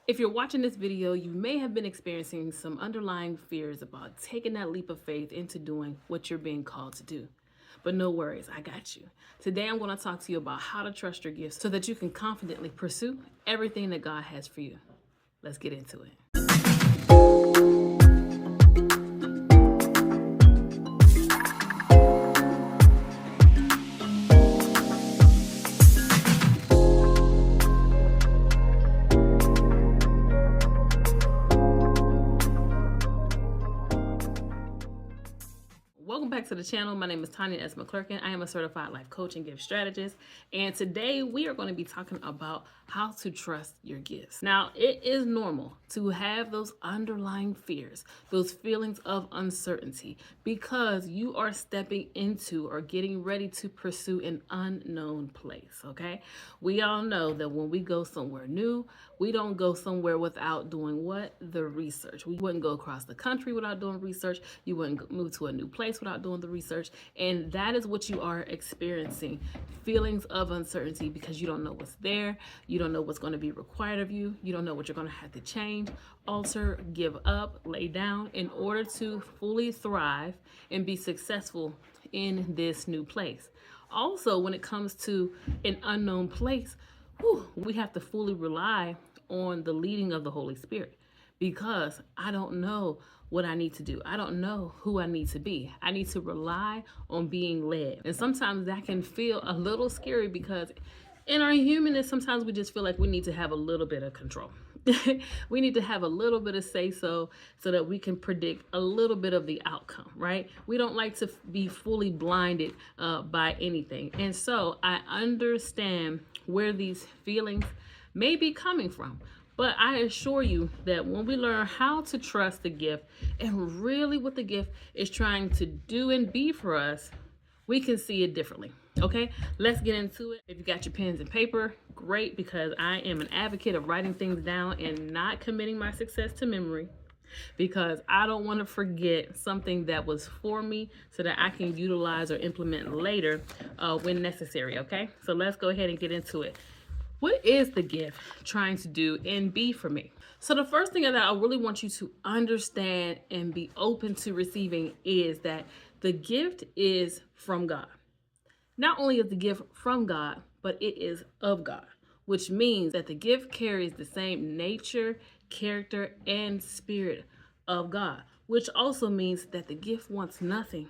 If you're watching this video, you may have been experiencing some underlying fears about taking that leap of faith into doing what you're being called to do. But no worries, I got you. Today I'm going to talk to you about how to trust your gifts so that you can confidently pursue everything that God has for you. Let's get into it. Welcome back to the channel. My name is 𝗙𝗓.𝗏. I am a certified life coach and gift strategist. And today we are going to be talking about how to trust your gifts. Now, it is normal to have those underlying fears, those feelings of uncertainty, because you are stepping into or getting ready to pursue an unknown place, okay? We all know that when we go somewhere new, we don't go somewhere without doing what? The research. We wouldn't go across the country without doing research. You wouldn't move to a new place without doing the research. And that is what you are experiencing, feelings of uncertainty, because you don't know what's there. You don't know what's going to be required of you. You don't know what you're going to have to change, alter, give up, lay down in order to fully thrive and be successful in this new place. Also, when it comes to an unknown place, we have to fully rely on the leading of the Holy Spirit, because I don't know what I need to do. I don't know who I need to be. I need to rely on being led. And sometimes that can feel a little scary, because in our humanness, sometimes we just feel like we need to have a little bit of control. We need to have a little bit of say-so that we can predict a little bit of the outcome, right? We don't like to be fully blinded by anything. And so I understand where these feelings may be coming from. But I assure you that when we learn how to trust the gift and really what the gift is trying to do and be for us, we can see it differently. Okay, let's get into it. If you got your pens and paper, great, because I am an advocate of writing things down and not committing my success to memory, because I don't want to forget something that was for me so that I can utilize or implement later when necessary. Okay, so let's go ahead and get into it. What is the gift trying to do and be for me? So the first thing that I really want you to understand and be open to receiving is that the gift is from God. Not only is the gift from God, but it is of God, which means that the gift carries the same nature, character, and spirit of God, which also means that the gift wants nothing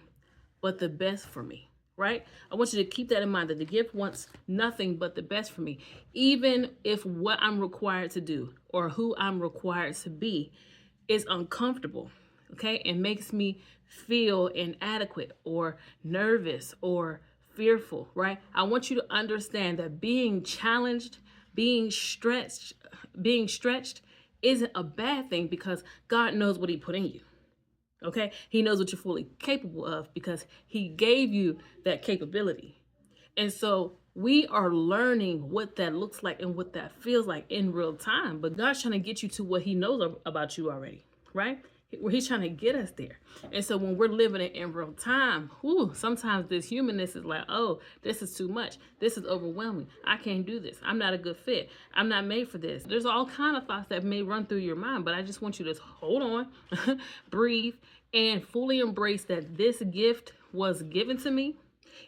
but the best for me. Right? I want you to keep that in mind, that the gift wants nothing but the best for me, even if what I'm required to do or who I'm required to be is uncomfortable, okay? And makes me feel inadequate or nervous or fearful, right? I want you to understand that being challenged, being stretched isn't a bad thing, because God knows what He put in you. Okay, He knows what you're fully capable of, because He gave you that capability. And so we are learning what that looks like and what that feels like in real time. But God's trying to get you to what He knows about you already, right? He's trying to get us there. And so when we're living it in real time, sometimes this humanness is like, oh, this is too much. This is overwhelming. I can't do this. I'm not a good fit. I'm not made for this. There's all kinds of thoughts that may run through your mind, but I just want you to hold on, breathe, and fully embrace that this gift was given to me.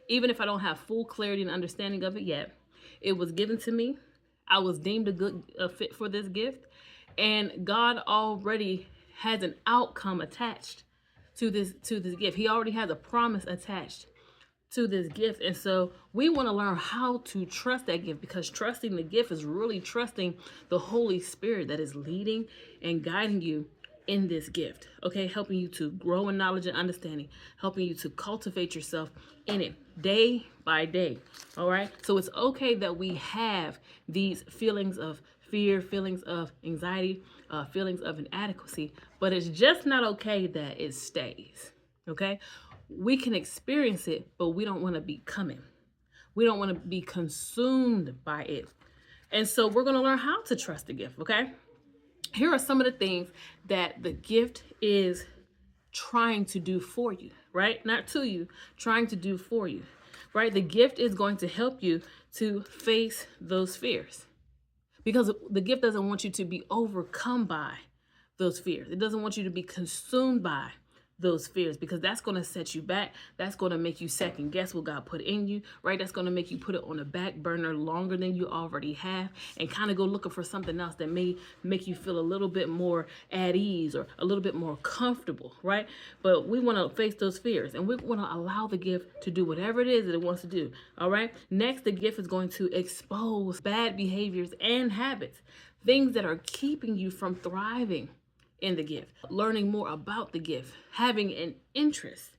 Even if I don't have full clarity and understanding of it yet, it was given to me. I was deemed a good fit for this gift, and God already has an outcome attached to this gift. He already has a promise attached to this gift. And so we want to learn how to trust that gift, because trusting the gift is really trusting the Holy Spirit that is leading and guiding you in this gift, okay? Helping you to grow in knowledge and understanding, helping you to cultivate yourself in it day by day, all right? So it's okay that we have these feelings of fear, feelings of anxiety, feelings of inadequacy, but it's just not okay that it stays, okay? We can experience it, but we don't want to become it. We don't want to be consumed by it. And so we're going to learn how to trust the gift, okay? Here are some of the things that the gift is trying to do for you, right? Not to you, trying to do for you, right? The gift is going to help you to face those fears. because the gift doesn't want you to be overcome by those fears. It doesn't want you to be consumed by those fears, because that's going to set you back. That's going to make you second guess what God put in you, right? That's going to make you put it on the back burner longer than you already have, and kind of go looking for something else that may make you feel a little bit more at ease or a little bit more comfortable, right? But we want to face those fears, and we want to allow the gift to do whatever it is that it wants to do, all right? Next, the gift is going to expose bad behaviors and habits, things that are keeping you from thriving in the gift, learning more about the gift, having an interest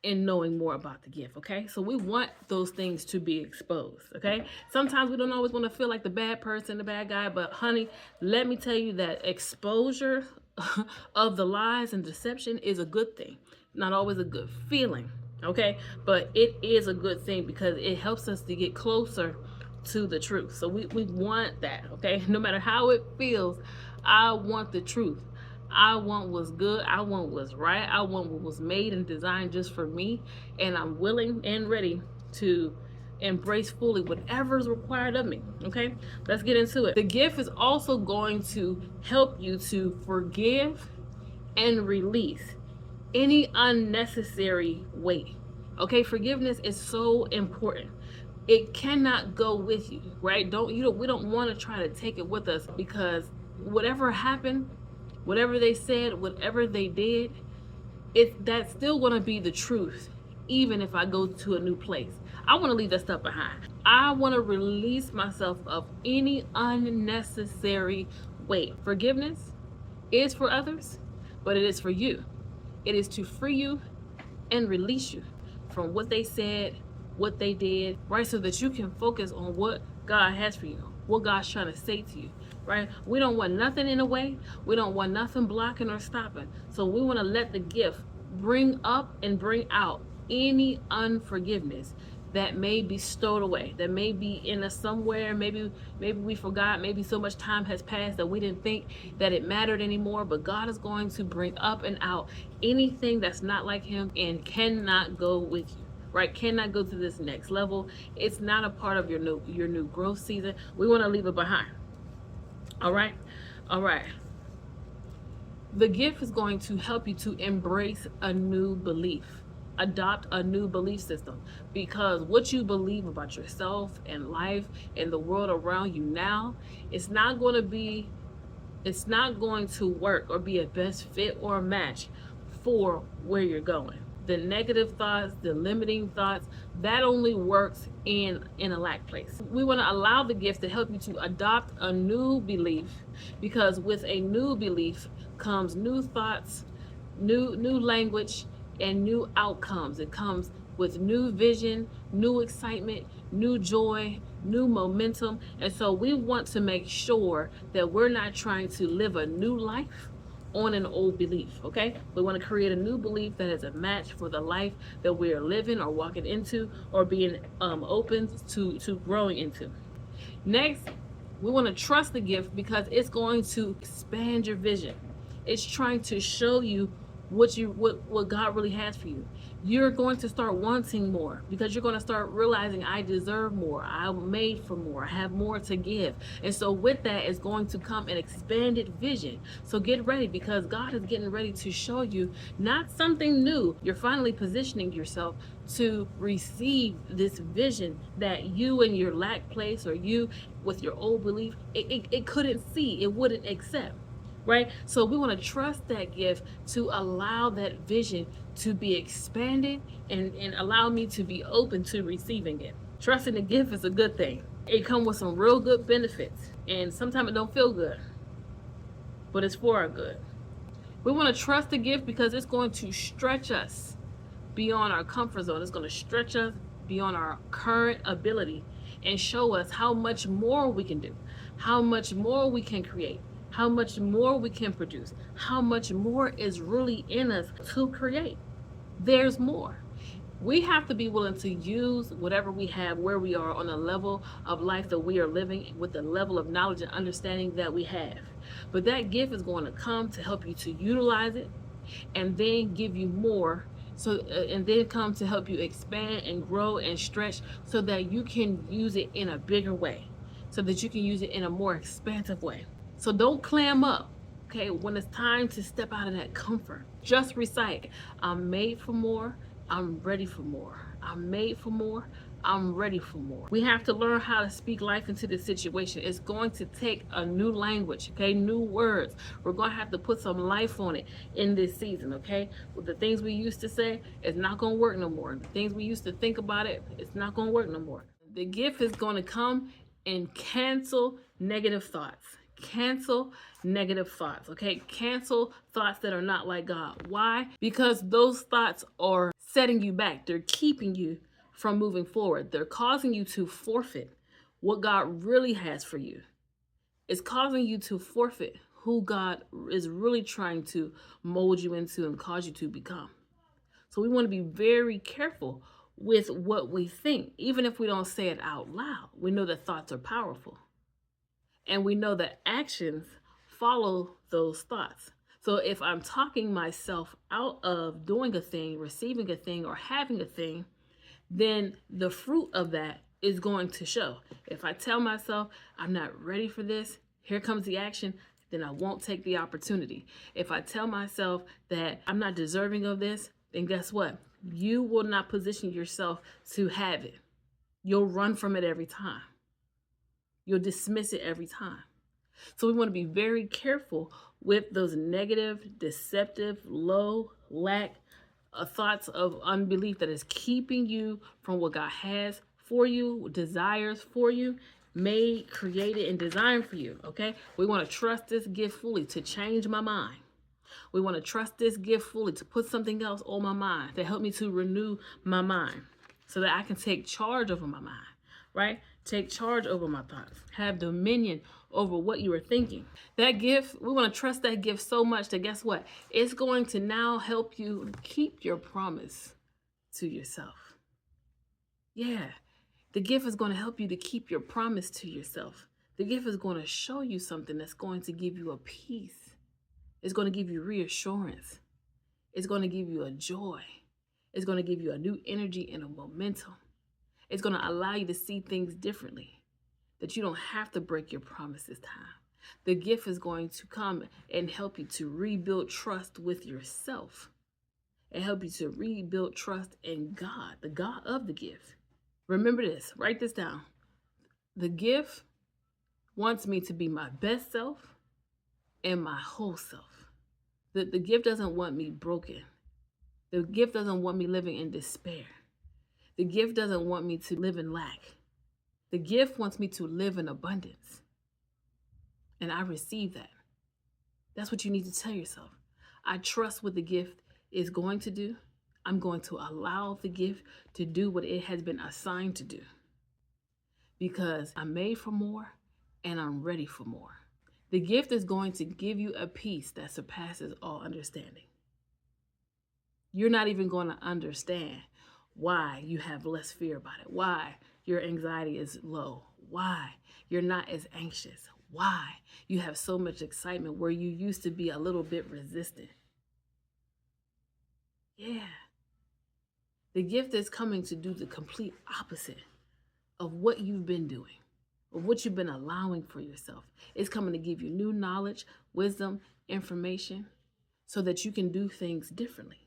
in knowing more about the gift, okay? So we want those things to be exposed, okay? Sometimes we don't always want to feel like the bad person, the bad guy, but honey, let me tell you that exposure of the lies and deception is a good thing. Not always a good feeling, okay? But it is a good thing because it helps us to get closer to the truth. So we want that, okay? No matter how it feels, I want the truth. I want what's good. I want what's right. I want what was made and designed just for me. And I'm willing and ready to embrace fully whatever is required of me. Okay, let's get into it. The gift is also going to help you to forgive and release any unnecessary weight. Okay, forgiveness is so important. It cannot go with you, right? We don't want to try to take it with us, because whatever happened, whatever they said, whatever they did, that's still going to be the truth, even if I go to a new place. I want to leave that stuff behind. I want to release myself of any unnecessary weight. Forgiveness is for others, but it is for you. It is to free you and release you from what they said, what they did, right? So that you can focus on what God has for you, what God's trying to say to you. Right? We don't want nothing in the way. We don't want nothing blocking or stopping. So we want to let the gift bring up and bring out any unforgiveness that may be stowed away, that may be in us somewhere. Maybe we forgot. Maybe so much time has passed that we didn't think that it mattered anymore. But God is going to bring up and out anything that's not like Him and cannot go with you. Right? Cannot go to this next level. It's not a part of your new growth season. We want to leave it behind. All right. The gift is going to help you to embrace a new belief, adopt a new belief system, because what you believe about yourself and life and the world around you now, it's not going to work or be a best fit or a match for where you're going. The negative thoughts, the limiting thoughts, that only works in a lack place. We want to allow the gift to help you to adopt a new belief, because with a new belief comes new thoughts, new language, and new outcomes. It comes with new vision, new excitement, new joy, new momentum. And so we want to make sure that we're not trying to live a new life on an old belief, okay? We want to create a new belief that is a match for the life that we are living or walking into or being open to growing into. Next, we want to trust the gift because it's going to expand your vision. It's trying to show you what God really has for you. You're going to start wanting more because you're going to start realizing I deserve more. I'm made for more. I have more to give. And so with that is going to come an expanded vision. So get ready, because God is getting ready to show you not something new. You're finally positioning yourself to receive this vision that you in your lack place, or you with your old belief, it couldn't see, it wouldn't accept. Right? So we want to trust that gift to allow that vision to be expanded and allow me to be open to receiving it. Trusting the gift is a good thing. It comes with some real good benefits, and sometimes it don't feel good, but it's for our good. We want to trust the gift because it's going to stretch us beyond our comfort zone. It's going to stretch us beyond our current ability and show us how much more we can do, how much more we can create, how much more we can produce, how much more is really in us to create. There's more. We have to be willing to use whatever we have, where we are on the level of life that we are living, with the level of knowledge and understanding that we have. But that gift is going to come to help you to utilize it and then give you more. And then come to help you expand and grow and stretch so that you can use it in a bigger way. so that you can use it in a more expansive way. So don't clam up, okay, when it's time to step out of that comfort. Just recite, I'm made for more, I'm ready for more. I'm made for more, I'm ready for more. We have to learn how to speak life into the situation. It's going to take a new language, okay, new words. We're going to have to put some life on it in this season, okay? With the things we used to say, it's not going to work no more. The things we used to think about it, it's not going to work no more. The gift is going to come and cancel negative thoughts. Cancel negative thoughts, okay? Cancel thoughts that are not like God. Why? Because those thoughts are setting you back. They're keeping you from moving forward. They're causing you to forfeit what God really has for you. It's causing you to forfeit who God is really trying to mold you into and cause you to become. So we want to be very careful with what we think. Even if we don't say it out loud, we know that thoughts are powerful. And we know that actions follow those thoughts. So if I'm talking myself out of doing a thing, receiving a thing, or having a thing, then the fruit of that is going to show. If I tell myself I'm not ready for this, here comes the action, then I won't take the opportunity. If I tell myself that I'm not deserving of this, then guess what? You will not position yourself to have it. You'll run from it every time. You'll dismiss it every time. So we want to be very careful with those negative, deceptive, low, lack thoughts of unbelief that is keeping you from what God has for you, desires for you, made, created, and designed for you, okay? We want to trust this gift fully to change my mind. We want to trust this gift fully to put something else on my mind, to help me to renew my mind so that I can take charge over my mind, right? Take charge over my thoughts. Have dominion over what you are thinking. That gift, we want to trust that gift so much that guess what? It's going to now help you keep your promise to yourself. Yeah, the gift is going to help you to keep your promise to yourself. The gift is going to show you something that's going to give you a peace. It's going to give you reassurance. It's going to give you a joy. It's going to give you a new energy and a momentum. It's going to allow you to see things differently, that you don't have to break your promise this time. The gift is going to come and help you to rebuild trust with yourself and help you to rebuild trust in God, the God of the gift. Remember this, write this down. The gift wants me to be my best self and my whole self. The gift doesn't want me broken. The gift doesn't want me living in despair. The gift doesn't want me to live in lack. The gift wants me to live in abundance. And I receive that. That's what you need to tell yourself. I trust what the gift is going to do. I'm going to allow the gift to do what it has been assigned to do. Because I'm made for more and I'm ready for more. The gift is going to give you a peace that surpasses all understanding. You're not even going to understand why you have less fear about it, why your anxiety is low, why you're not as anxious, why you have so much excitement where you used to be a little bit resistant. Yeah. The gift is coming to do the complete opposite of what you've been doing, of what you've been allowing for yourself. It's coming to give you new knowledge, wisdom, information, so that you can do things differently.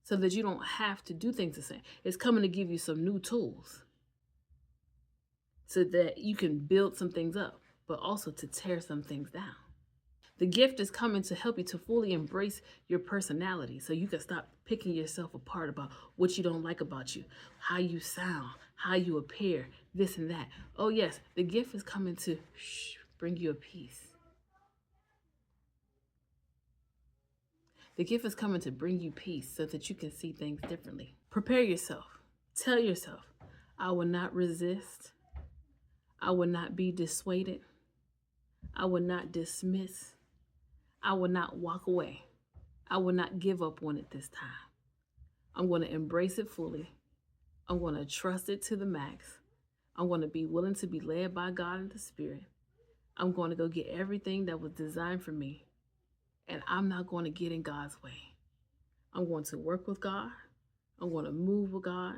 So that you don't have to do things the same. It's coming to give you some new tools so that you can build some things up, but also to tear some things down. The gift is coming to help you to fully embrace your personality so you can stop picking yourself apart about what you don't like about you, how you sound, how you appear, this and that. Oh yes, the gift is coming to bring you a peace. The gift is coming to bring you peace so that you can see things differently. Prepare yourself. Tell yourself, I will not resist. I will not be dissuaded. I will not dismiss. I will not walk away. I will not give up on it this time. I'm going to embrace it fully. I'm going to trust it to the max. I'm going to be willing to be led by God and the Spirit. I'm going to go get everything that was designed for me. And I'm not going to get in God's way. I'm going to work with God. I'm going to move with God.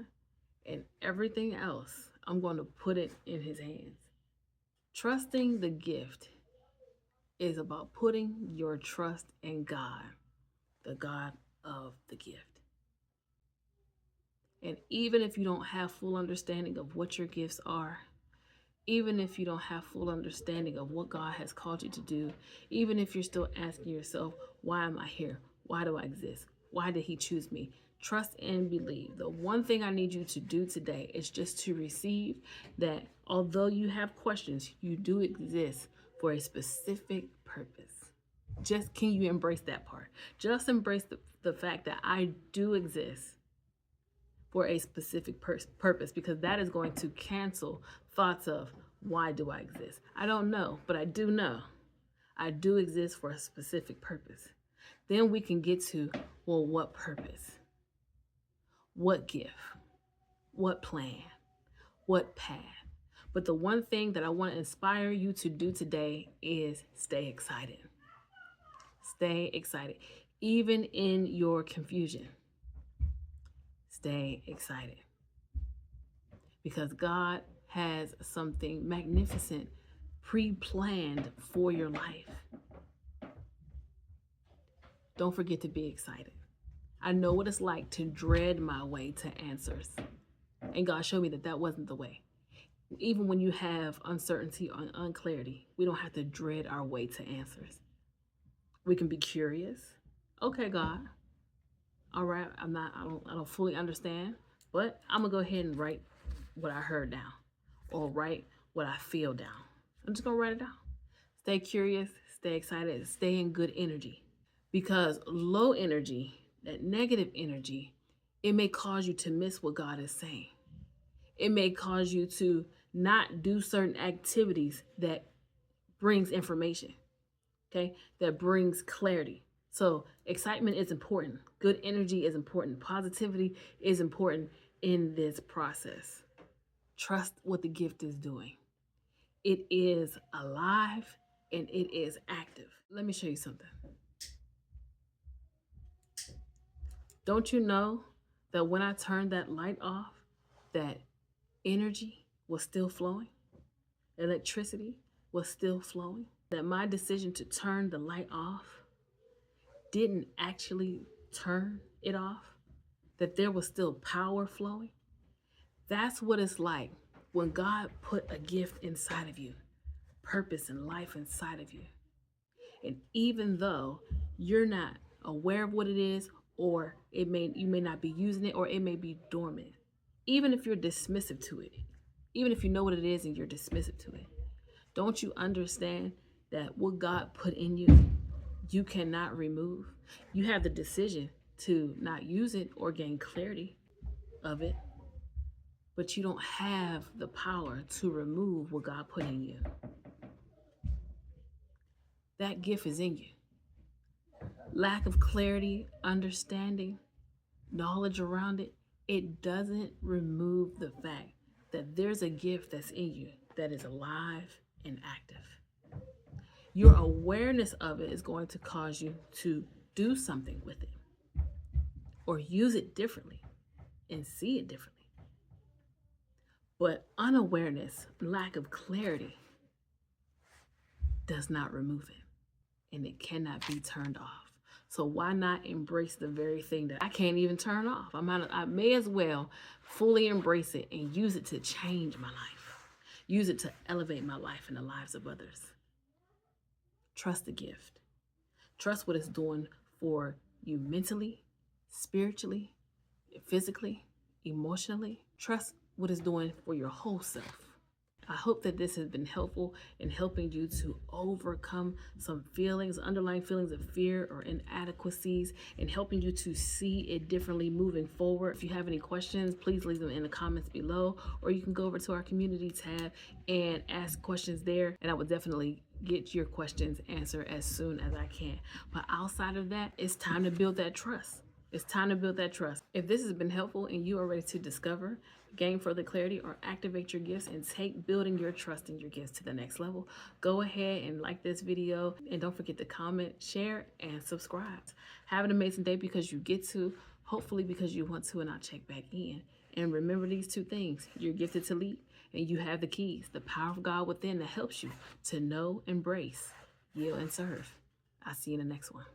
And everything else, I'm going to put it in His hands. Trusting the gift is about putting your trust in God, the God of the gift. And even if you don't have full understanding of what your gifts are, even if you don't have full understanding of what God has called you to do, even if you're still asking yourself, why am I here? Why do I exist? Why did he choose me? Trust and believe. The one thing I need you to do today is just to receive that although you have questions, you do exist for a specific purpose. Just can you embrace that part? Just embrace the fact that I do exist for a specific purpose, because that is going to cancel thoughts of why do I exist? I don't know, but I do know I do exist for a specific purpose. Then we can get to, well, what purpose? What gift? What plan? What path? But the one thing that I want to inspire you to do today is stay excited. Stay excited. Even in your confusion, stay excited. Because God has something magnificent pre-planned for your life. Don't forget to be excited. I know what it's like to dread my way to answers. And God showed me that that wasn't the way. Even when you have uncertainty or unclarity, we don't have to dread our way to answers. We can be curious. Okay, God. All right, I don't fully understand, but I'm gonna go ahead and write what I heard down, or write what I feel down. I'm just gonna write it down. Stay curious, stay excited, stay in good energy. Because low energy, that negative energy, it may cause you to miss what God is saying. It may cause you to not do certain activities that brings information, okay? That brings clarity. So excitement is important. Good energy is important. Positivity is important in this process. Trust what the gift is doing. It is alive and it is active. Let me show you something. Don't you know that when I turned that light off, that energy was still flowing? Electricity was still flowing? That my decision to turn the light off didn't actually turn it off? That there was still power flowing? That's what it's like when God put a gift inside of you, purpose and life inside of you. And even though you're not aware of what it is, or you may not be using it, or it may be dormant, even if you're dismissive to it, even if you know what it is and you're dismissive to it, don't you understand that what God put in you, you cannot remove? You have the decision to not use it or gain clarity of it, but you don't have the power to remove what God put in you. That gift is in you. Lack of clarity, understanding, knowledge around it, it doesn't remove the fact that there's a gift that's in you that is alive and active. Your awareness of it is going to cause you to do something with it, or use it differently and see it differently. But unawareness, lack of clarity, does not remove it, and it cannot be turned off. So why not embrace the very thing that I can't even turn off? I may as well fully embrace it and use it to change my life. Use it to elevate my life and the lives of others. Trust the gift. Trust what it's doing for you mentally, spiritually, physically, emotionally. Trust what it's doing for your whole self. I hope that this has been helpful in helping you to overcome some feelings, underlying feelings of fear or inadequacies, and helping you to see it differently moving forward. If you have any questions, please leave them in the comments below, or you can go over to our community tab and ask questions there, and I will definitely get your questions answered as soon as I can. But outside of that, it's time to build that trust. It's time to build that trust. If this has been helpful and you are ready to discover, gain further clarity, or activate your gifts and take building your trust in your gifts to the next level, go ahead and like this video, and don't forget to comment, share, and subscribe. Have an amazing day because you get to, hopefully because you want to, and I'll check back in. And remember these two things: you're gifted to lead and you have the keys, the power of God within that helps you to know, embrace, yield, and serve. I'll see you in the next one.